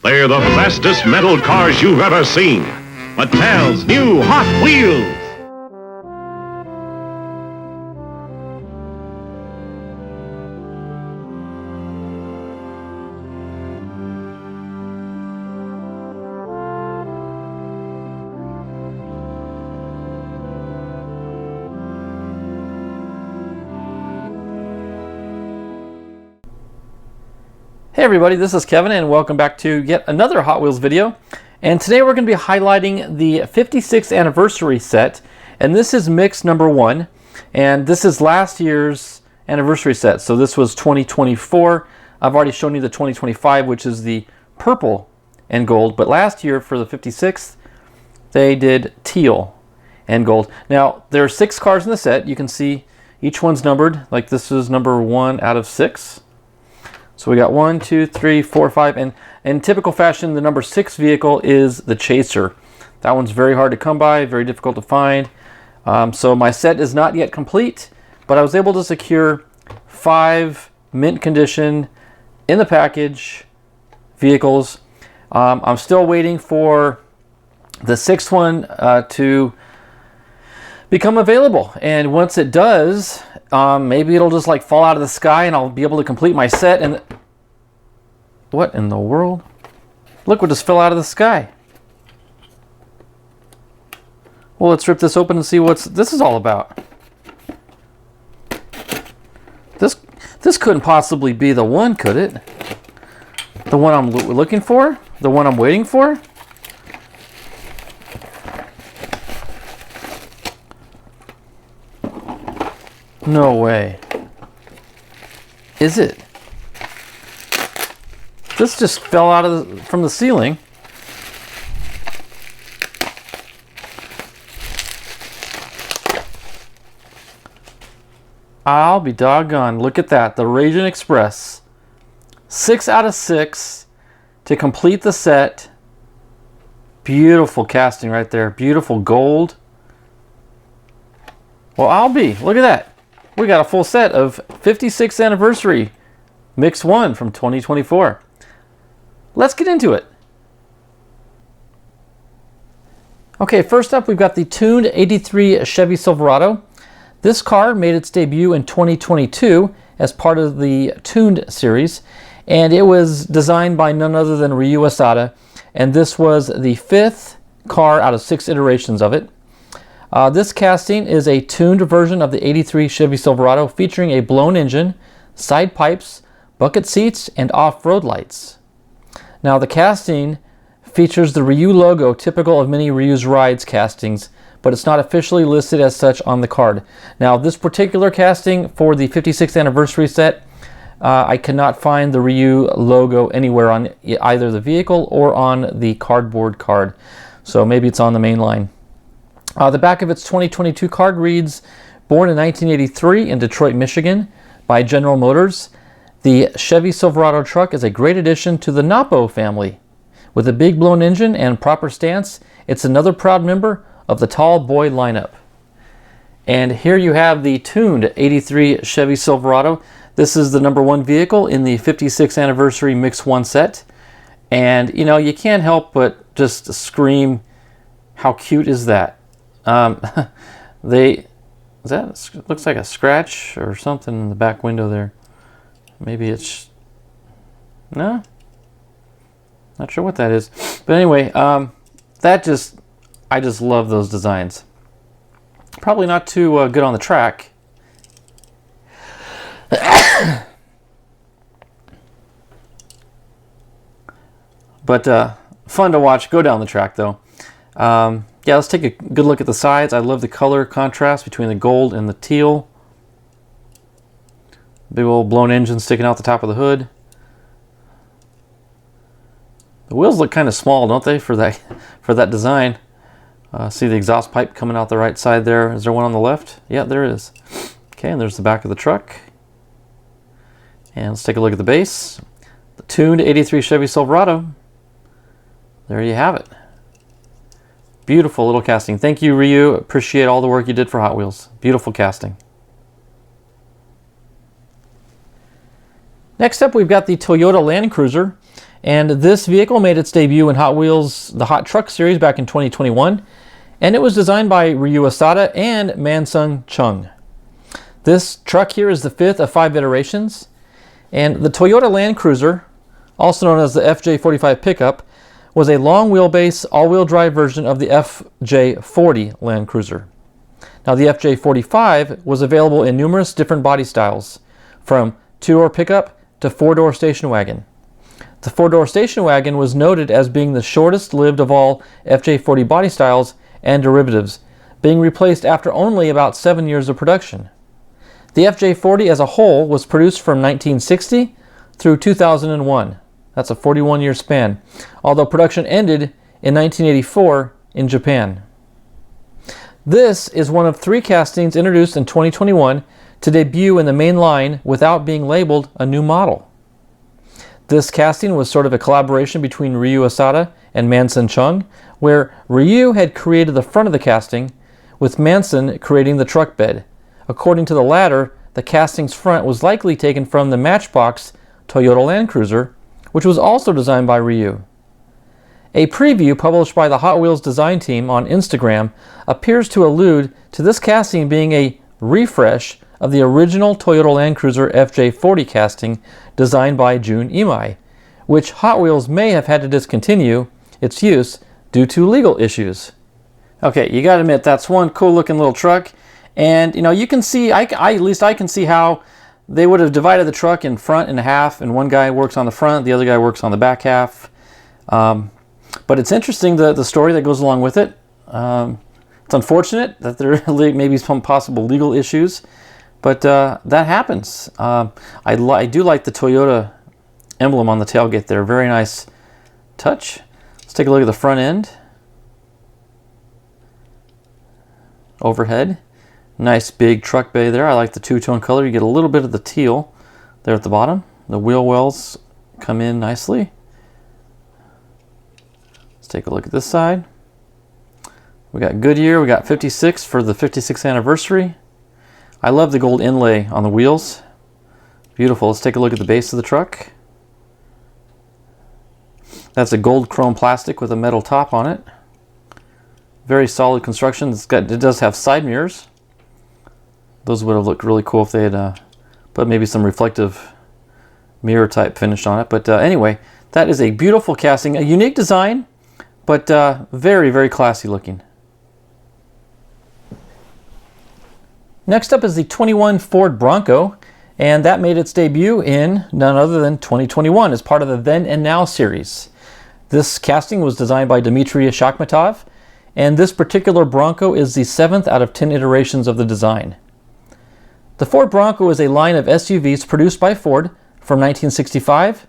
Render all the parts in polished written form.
They're the fastest metal cars you've ever seen. Mattel's new Hot Wheels. Hey everybody, this is Kevin and welcome back to yet another Hot Wheels video. And today we're going to be highlighting the 56th anniversary set, and this is mix number 1, and this is last year's anniversary set. So this was 2024. I've already shown you the 2025, which is the purple and gold, but last year for the 56th they did teal and gold. Now there are 6 cars in the set. You can see each one's numbered, like this is number 1 out of 6. So we got 1, 2, 3, 4, 5, and in typical fashion, the number 6 vehicle is the Chaser. That one's very hard to come by, very difficult to find. So my set is not yet complete, but I was able to secure 5 mint condition in the package vehicles. I'm still waiting for the 6th one to become available, and once it does, maybe it'll just like fall out of the sky and I'll be able to complete my set. And what in the world? Look what just fell out of the sky. Well, let's rip this open and see what this is all about. This couldn't possibly be the one, could it? The one I'm looking for? The one I'm waiting for? No way. Is it? This just fell out from the ceiling. I'll be doggone. Look at that. The Raijin Express. 6 out of 6 to complete the set. Beautiful casting right there. Beautiful gold. Well, look at that. We got a full set of 56th anniversary mix 1 from 2024. Let's get into it. Okay, first up we've got the Tooned 83 Chevy Silverado. This car made its debut in 2022 as part of the Tooned series, and it was designed by none other than Ryu Asada, and this was the 5th car out of 6 iterations of it. This casting is a tuned version of the 83 Chevy Silverado featuring a blown engine, side pipes, bucket seats, and off-road lights. Now the casting features the Ryu logo typical of many Ryu's Rides castings, but it's not officially listed as such on the card. Now this particular casting for the 56th anniversary set, I cannot find the Ryu logo anywhere on either the vehicle or on the cardboard card. So maybe it's on the main line. The back of its 2022 card reads, born in 1983 in Detroit, Michigan by General Motors, the Chevy Silverado truck is a great addition to the Napo family. With a big blown engine and proper stance, it's another proud member of the tall boy lineup. And here you have the tuned 83 Chevy Silverado. This is the number 1 vehicle in the 56th anniversary Mix 1 set. And you know, you can't help but just scream, how cute is that? Looks like a scratch or something in the back window there. Maybe it's, no, not sure what that is. But anyway, I just love those designs. Probably not too good on the track. But fun to watch go down the track though. Yeah, let's take a good look at the sides. I love the color contrast between the gold and the teal. Big old blown engine sticking out the top of the hood. The wheels look kind of small, don't they, for that design? See the exhaust pipe coming out the right side there. Is there one on the left? Yeah, there is. Okay, and there's the back of the truck. And let's take a look at the base. The tuned 83 Chevy Silverado. There you have it. Beautiful little casting. Thank you, Ryu. Appreciate all the work you did for Hot Wheels. Beautiful casting. Next up, we've got the Toyota Land Cruiser, and this vehicle made its debut in Hot Wheels, the Hot Truck series back in 2021, and it was designed by Ryu Asada and Mansung Chung. This truck here is the 5th of 5 iterations, and the Toyota Land Cruiser, also known as the FJ45 pickup, was a long wheelbase all-wheel drive version of the FJ40 Land Cruiser. Now the FJ45 was available in numerous different body styles, from 2-door pickup to 4-door station wagon. The 4-door station wagon was noted as being the shortest lived of all FJ40 body styles and derivatives, being replaced after only about 7 years of production. The FJ40 as a whole was produced from 1960 through 2001. That's a 41-year span, although production ended in 1984 in Japan. This is one of 3 castings introduced in 2021 to debut in the main line without being labeled a new model. This casting was sort of a collaboration between Ryu Asada and Manson Chung, where Ryu had created the front of the casting, with Manson creating the truck bed. According to the latter, the casting's front was likely taken from the Matchbox Toyota Land Cruiser, which was also designed by Ryu. A preview published by the Hot Wheels design team on Instagram appears to allude to this casting being a refresh of the original Toyota Land Cruiser FJ40 casting designed by Jun Imai, which Hot Wheels may have had to discontinue its use due to legal issues. Okay, you gotta admit, that's one cool looking little truck, and you can see, at least I can see how they would have divided the truck in front and half, and one guy works on the front, the other guy works on the back half. But it's interesting, the story that goes along with it. It's unfortunate that there may be some possible legal issues, but that happens. I do like the Toyota emblem on the tailgate there. Very nice touch. Let's take a look at the front end. Overhead. Nice big truck bay there. I like the two-tone color. You get a little bit of the teal there at the bottom. The wheel wells come in nicely. Let's take a look at this side. We got Goodyear. We got 56 for the 56th anniversary. I love the gold inlay on the wheels. Beautiful. Let's take a look at the base of the truck. That's a gold chrome plastic with a metal top on it. Very solid construction. It does have side mirrors. Those would have looked really cool if they had put maybe some reflective mirror type finish on it. But anyway, that is a beautiful casting. A unique design, but very, very classy looking. Next up is the 21 Ford Bronco, and that made its debut in none other than 2021 as part of the Then and Now series. This casting was designed by Dmitry Shakhmatov, and this particular Bronco is the 7th out of 10 iterations of the design. The Ford Bronco is a line of SUVs produced by Ford from 1965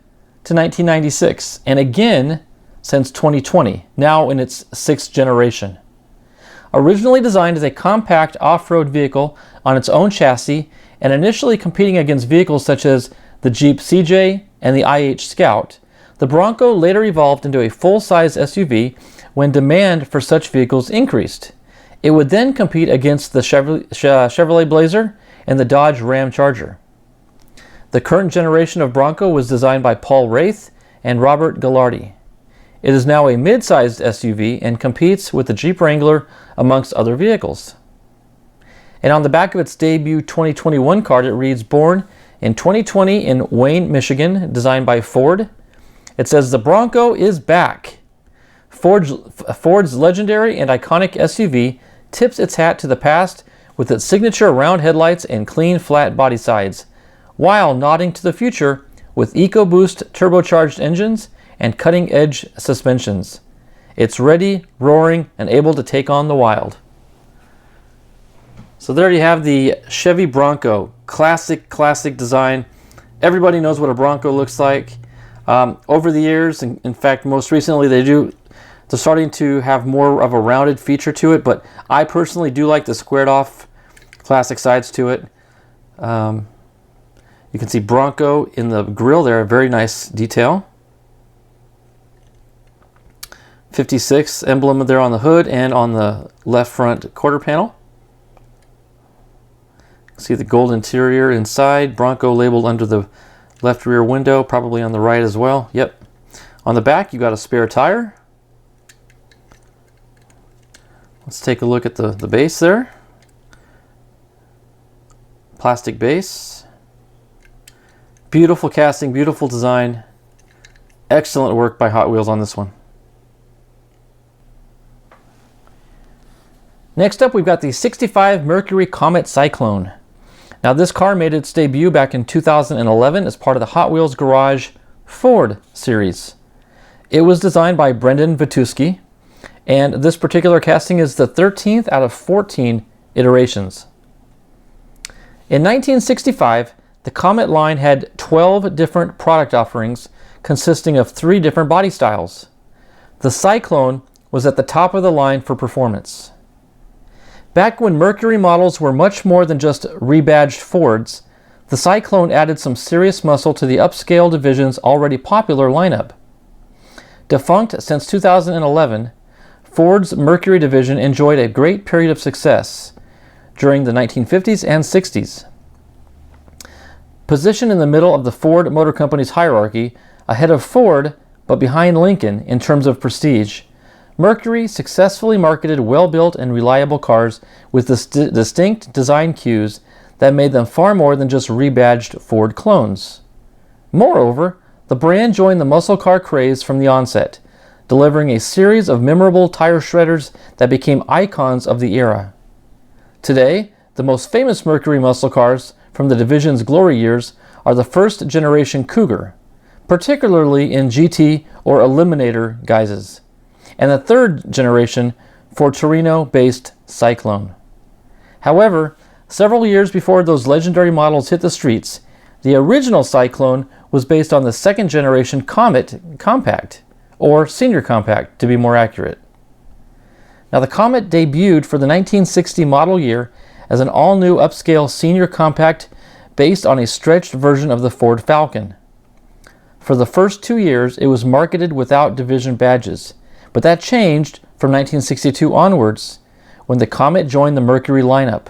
to 1996, and again since 2020, now in its 6th generation. Originally designed as a compact off-road vehicle on its own chassis and initially competing against vehicles such as the Jeep CJ and the IH Scout, the Bronco later evolved into a full-size SUV when demand for such vehicles increased. It would then compete against the Chevrolet Blazer and the Dodge Ram Charger. The current generation of Bronco was designed by Paul Wraith and Robert Gallardi. It is now a mid-sized SUV and competes with the Jeep Wrangler amongst other vehicles. And on the back of its debut 2021 card, it reads, "Born in 2020 in Wayne, Michigan, designed by Ford." It says, "The Bronco is back." Ford's legendary and iconic SUV tips its hat to the past with its signature round headlights and clean flat body sides, while nodding to the future with EcoBoost turbocharged engines and cutting-edge suspensions. It's ready, roaring, and able to take on the wild. So there you have the Chevy Bronco. Classic design. Everybody knows what a Bronco looks like. Over the years, in fact, most recently, they're starting to have more of a rounded feature to it, but I personally do like the squared off classic sides to it. You can see Bronco in the grille there, a very nice detail. 56 emblem there on the hood and on the left front quarter panel. See the gold interior inside, Bronco labeled under the Left rear window, probably on the right as well. Yep. On the back, you got a spare tire. Let's take a look at the base there. Plastic base. Beautiful casting, beautiful design. Excellent work by Hot Wheels on this one. Next up, we've got the '65 Mercury Comet Cyclone. Now, this car made its debut back in 2011 as part of the Hot Wheels Garage Ford series. It was designed by Brendan Vituski, and this particular casting is the 13th out of 14 iterations. In 1965, the Comet line had 12 different product offerings consisting of 3 different body styles. The Cyclone was at the top of the line for performance. Back when Mercury models were much more than just rebadged Fords, the Cyclone added some serious muscle to the upscale division's already popular lineup. Defunct since 2011, Ford's Mercury division enjoyed a great period of success during the 1950s and 60s. Positioned in the middle of the Ford Motor Company's hierarchy, ahead of Ford but behind Lincoln in terms of prestige, Mercury successfully marketed well-built and reliable cars with distinct design cues that made them far more than just rebadged Ford clones. Moreover, the brand joined the muscle car craze from the onset, delivering a series of memorable tire shredders that became icons of the era. Today, the most famous Mercury muscle cars from the division's glory years are the first-generation Cougar, particularly in GT or Eliminator guises, and the third-generation Ford Torino-based Cyclone. However, several years before those legendary models hit the streets, the original Cyclone was based on the second-generation Comet Compact, or Senior Compact to be more accurate. Now, the Comet debuted for the 1960 model year as an all-new upscale Senior Compact based on a stretched version of the Ford Falcon. For the first 2 years, it was marketed without division badges, but that changed from 1962 onwards when the Comet joined the Mercury lineup.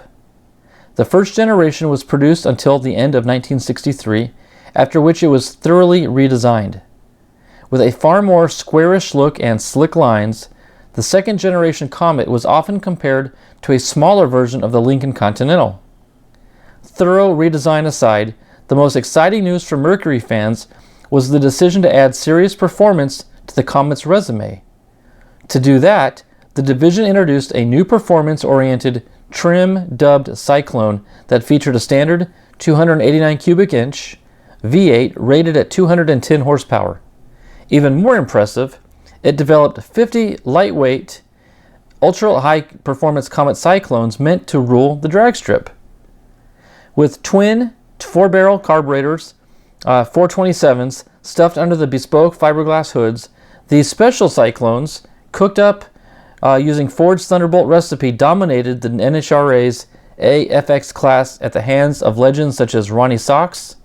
The first generation was produced until the end of 1963, after which it was thoroughly redesigned. With a far more squarish look and slick lines, the second generation Comet was often compared to a smaller version of the Lincoln Continental. Thorough redesign aside, the most exciting news for Mercury fans was the decision to add serious performance to the Comet's resume. To do that, the division introduced a new performance-oriented trim dubbed Cyclone that featured a standard 289 cubic inch V8 rated at 210 horsepower. Even more impressive, it developed 50 lightweight, ultra-high performance Comet Cyclones meant to rule the drag strip. With twin 4-barrel carburetors, 427s stuffed under the bespoke fiberglass hoods, these special Cyclones, cooked up using Ford's Thunderbolt recipe, dominated the NHRA's AFX class at the hands of legends such as Ronnie Sox,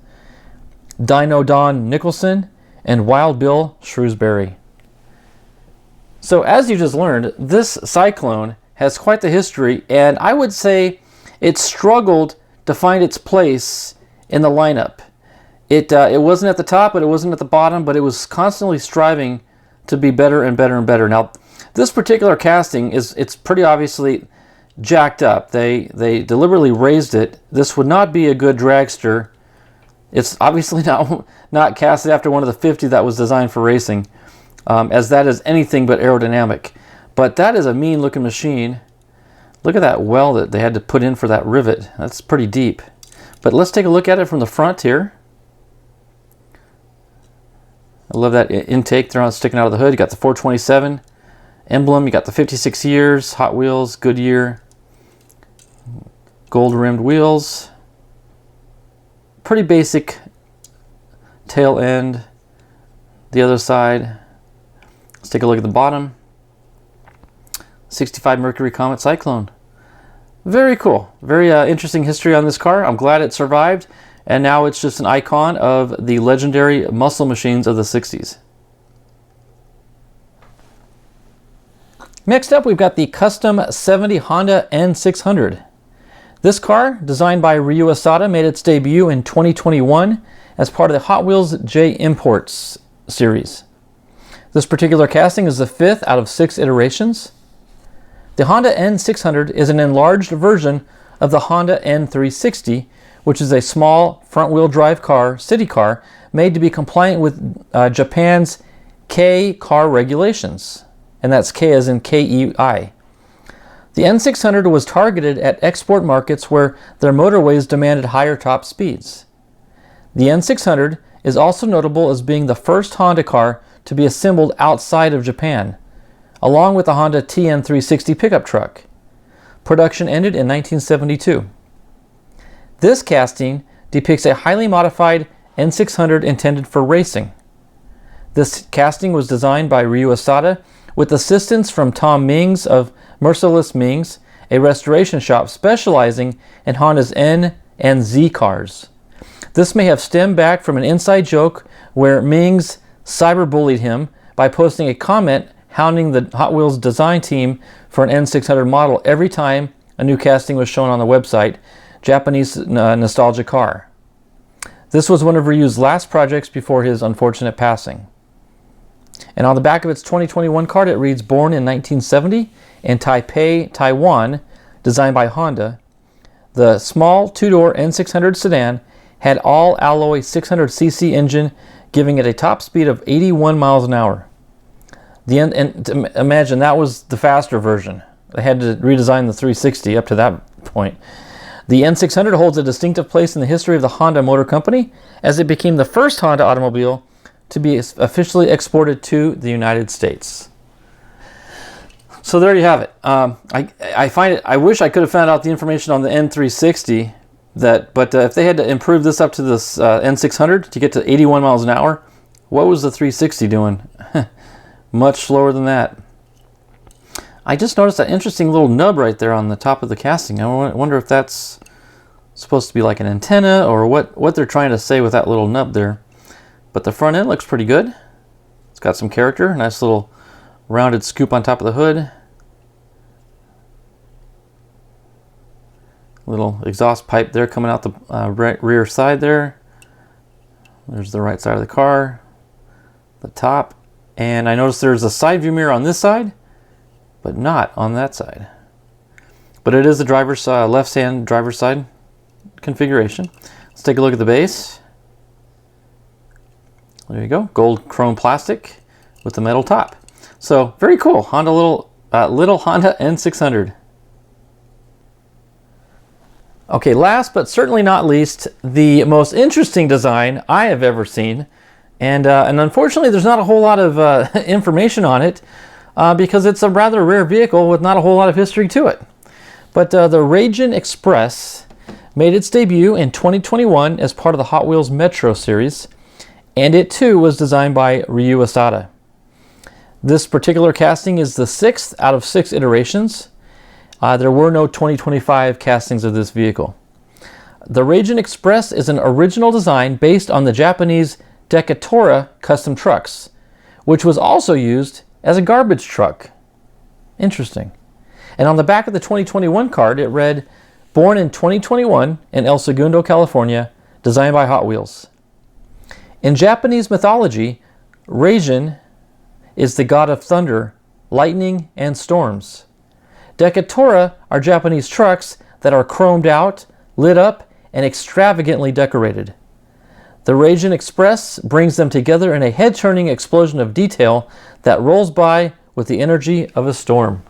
Dino Don Nicholson, and Wild Bill Shrewsbury. So as you just learned, this Cyclone has quite the history, and I would say it struggled to find its place in the lineup. It wasn't at the top, but it wasn't at the bottom, but it was constantly striving to be better and better and better. Now, this particular casting it's pretty obviously jacked up. They deliberately raised it. This would not be a good dragster. It's obviously not casted after one of the 50 that was designed for racing, as that is anything but aerodynamic. But that is a mean looking machine. Look at that well that they had to put in for that rivet. That's pretty deep. But let's take a look at it from the front here. I love that intake there on sticking out of the hood. You got the 427 emblem. You got the 56 years, Hot Wheels, Goodyear, gold rimmed wheels. Pretty basic tail end. The other side. Let's take a look at the bottom. 65 Mercury Comet Cyclone. Very cool. Very interesting history on this car. I'm glad it survived. And now it's just an icon of the legendary muscle machines of the 60s. Next up, we've got the custom 70 Honda N600. This car, designed by Ryu Asada, made its debut in 2021 as part of the Hot Wheels J Imports series. This particular casting is the 5th out of 6 iterations. The Honda N600 is an enlarged version of the Honda N360, which is a small front-wheel drive car, city car, made to be compliant with Japan's K car regulations. And that's K as in KEI. The N600 was targeted at export markets where their motorways demanded higher top speeds. The N600 is also notable as being the first Honda car to be assembled outside of Japan, along with the Honda TN360 pickup truck. Production ended in 1972. This casting depicts a highly modified N600 intended for racing. This casting was designed by Ryu Asada with assistance from Tom Mings of Merciless Mings, a restoration shop specializing in Honda's N and Z cars. This may have stemmed back from an inside joke where Mings cyberbullied him by posting a comment hounding the Hot Wheels design team for an N600 model every time a new casting was shown on the website, Japanese Nostalgia Car. This was one of Ryu's last projects before his unfortunate passing. And on the back of its 2021 card, it reads, born in 1970 in Taipei, Taiwan, designed by Honda. The small two-door N600 sedan had all-alloy 600cc engine, giving it a top speed of 81 miles an hour. Imagine that was the faster version. They had to redesign the 360 up to that point. The N600 holds a distinctive place in the history of the Honda Motor Company, as it became the first Honda automobile to be officially exported to the United States. So there you have it. I wish I could have found out the information on the N360, but if they had to improve this up to this N600 to get to 81 miles an hour, what was the 360 doing? Much slower than that. I just noticed that interesting little nub right there on the top of the casting. I wonder if that's supposed to be like an antenna or what they're trying to say with that little nub there. But the front end looks pretty good. It's got some character. Nice little rounded scoop on top of the hood. Little exhaust pipe there coming out the rear side there. There's the right side of the car. The top. And I noticed there's a side view mirror on this side, but not on that side. But it is the driver's left-hand driver's side configuration. Let's take a look at the base. There you go, gold chrome plastic with the metal top. So very cool, Honda little Honda N600. Okay, last but certainly not least, the most interesting design I have ever seen, and unfortunately there's not a whole lot of information on it because it's a rather rare vehicle with not a whole lot of history to it. But the Raijin Express made its debut in 2021 as part of the Hot Wheels Metro series, and it too was designed by Ryu Asada. This particular casting is the 6th out of 6 iterations. There were no 2025 castings of this vehicle. The Raijin Express is an original design based on the Japanese Decatora custom trucks, which was also used as a garbage truck. Interesting. And on the back of the 2021 card, it read, born in 2021 in El Segundo, California, designed by Hot Wheels. In Japanese mythology, Raijin is the god of thunder, lightning, and storms. Decatora are Japanese trucks that are chromed out, lit up, and extravagantly decorated. The Raijin Express brings them together in a head-turning explosion of detail that rolls by with the energy of a storm.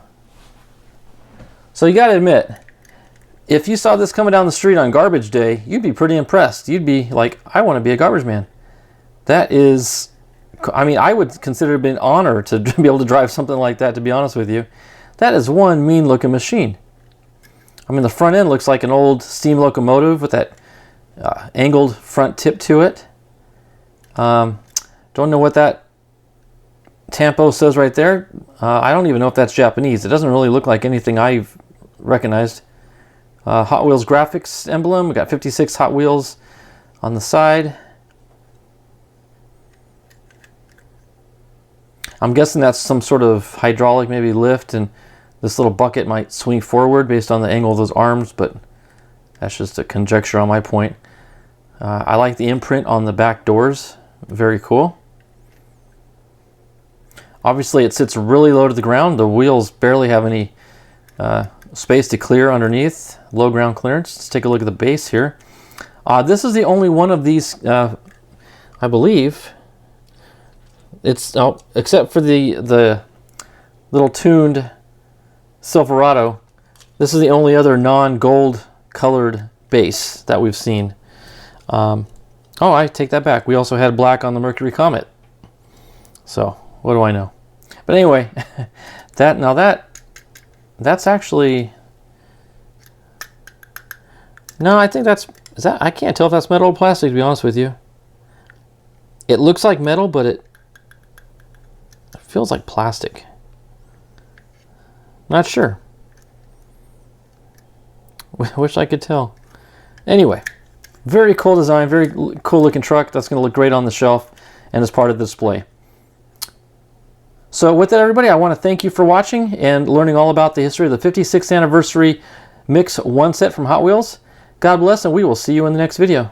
So you gotta admit, if you saw this coming down the street on garbage day, you'd be pretty impressed. You'd be like, I want to be a garbage man. That is, I mean, I would consider it an honor to be able to drive something like that, to be honest with you. That is one mean-looking machine. I mean, the front end looks like an old steam locomotive with that angled front tip to it. Don't know what that tampo says right there. I don't even know if that's Japanese. It doesn't really look like anything I've recognized. Hot Wheels graphics emblem. We got 56 Hot Wheels on the side. I'm guessing that's some sort of hydraulic maybe lift, and this little bucket might swing forward based on the angle of those arms, but that's just a conjecture on my point. I like the imprint on the back doors. Very cool. Obviously, it sits really low to the ground. The wheels barely have any space to clear underneath. Low ground clearance. Let's take a look at the base here. This is the only one of these, I believe. It's except for the little tuned Silverado. This is the only other non-gold colored base that we've seen. Oh, I take that back. We also had black on the Mercury Comet. So, what do I know? But anyway, that's actually... No, I think is that, I can't tell if that's metal or plastic, to be honest with you. It looks like metal, but it feels like plastic. Not sure. Wish I could tell. Anyway, very cool design, very cool looking truck. That's going to look great on the shelf and as part of the display. So with that, everybody, I want to thank you for watching and learning all about the history of the 56th anniversary Mix 1 set from Hot Wheels. God bless, and we will see you in the next video.